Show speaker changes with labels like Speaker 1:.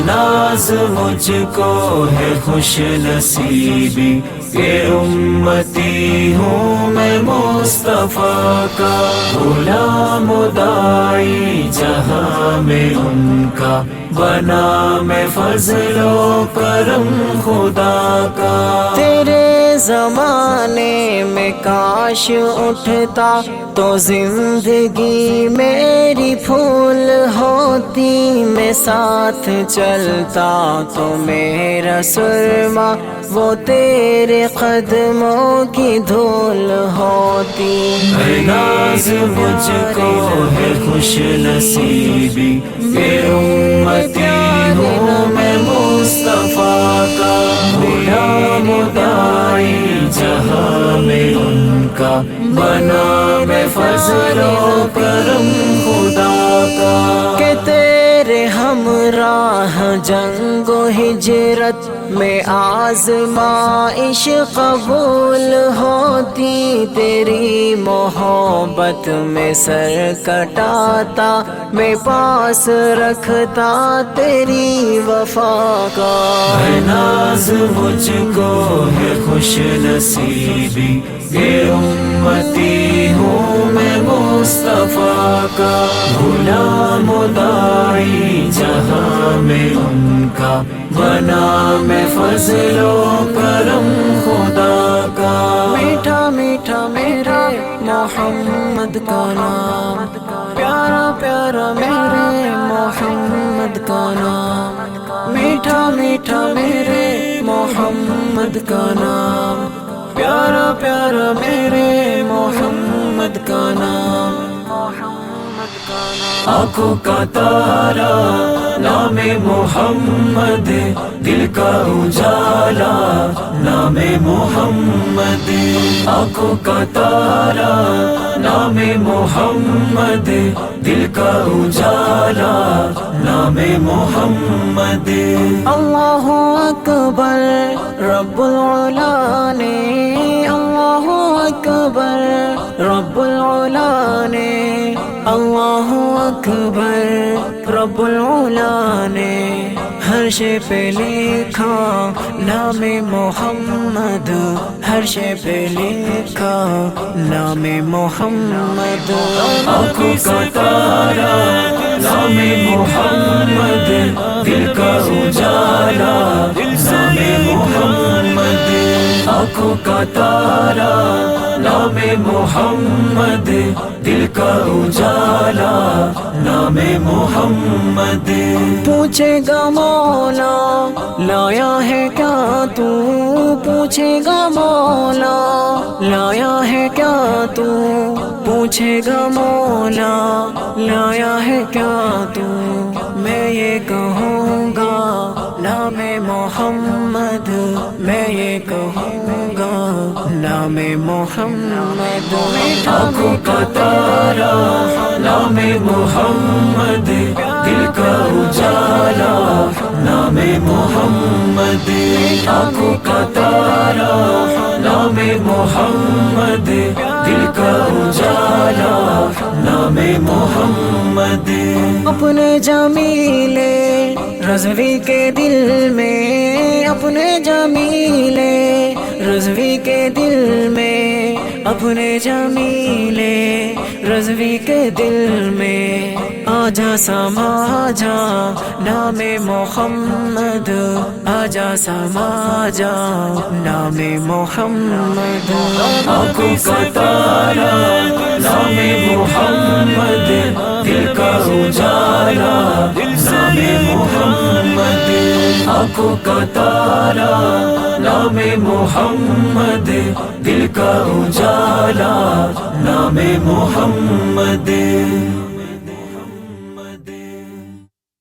Speaker 1: ناز مجھ کو ہے خوش نصیبی کہ امتی ہوں میں مصطفیٰ کا، غلام و داعی جہاں میں ان کا، بنا میں فضل و کرم خدا کا۔
Speaker 2: تیرے زمانے میں کاش اٹھتا تو زندگی میری پھول ہوتی، میں ساتھ چلتا تو میرا سرما وہ تیرے قدموں کی دھول ہوتی۔
Speaker 1: اے ناز مجھ کو ہے خوش نصیبی کہ امتی ہوں میں مصطفیٰ کا، غلام و داعی جہاں میں ان کا، بنا میں فضل و کرم خدا کا۔
Speaker 2: کہ تیرے ہمراہ جنگ و ہجرت میں آزمائش قبول ہوتی، تیری محبت میں سر کٹاتا، میں پاس رکھتا تیری وفا کا۔
Speaker 1: اے ناز مجھ کو ہے خوش نصیبی کہ امتی ہوں میں مصطفیٰ کا، غلام و داعی جہاں میں ان کا، بنا میں فضل و کرم خدا کا۔
Speaker 2: میٹھا میٹھا میرے محمد کا نام، پیارا پیارا میرے محمد کا نام، میٹھا میٹھا میرے محمد کا نام، پیارا پیارا میرے محمد کا نام۔
Speaker 1: آنکھوں کا تارا نام محمد، دل کا اجالا نام محمد، آنکھوں کا تارا نام محمد، دل کا اجالا نام محمد۔
Speaker 2: اللہ اکبر رب العلا نے، اللہ اکبر رب العلا نے، اللہ اکبر رب العلا نے، ہر شے پہ لکھا نام محمد، ہر شے پہ لکھا نام محمد۔
Speaker 1: آنکھوں کا تارا نام محمد، دل کا اجالا نام محمد، آنکھوں کا تارا نام محمد، دل کا اجالا نام محمد۔
Speaker 2: پوچھے گا مولا لایا ہے کیا تو، پوچھے گا مولا لایا ہے کیا تو، پوچھے گا مولا لایا ہے کیا تو، میں یہ کہوں گا نام محمد، میں یہ کہوں گا نام محمد۔
Speaker 1: آنکھوں کا تارا نام محمد، دل کا اجالا نام محمد، آنکھوں کا تارا نام محمد، دل کا اجالا نام محمد۔
Speaker 2: اپنے جمیلے رضوی کے دل میں، اپنے جمیلے رضوی کے دل میں، اپنے جمیلے رضوی کے دل میں، آجا سما جا نام محمد، آجا سما جا نام محمد۔
Speaker 1: آنکھوں کا تارا نام محمد، دل کا اجالا نام محمد، آنکھوں کا تارا نام محمد، دل کا اجالا نام محمد۔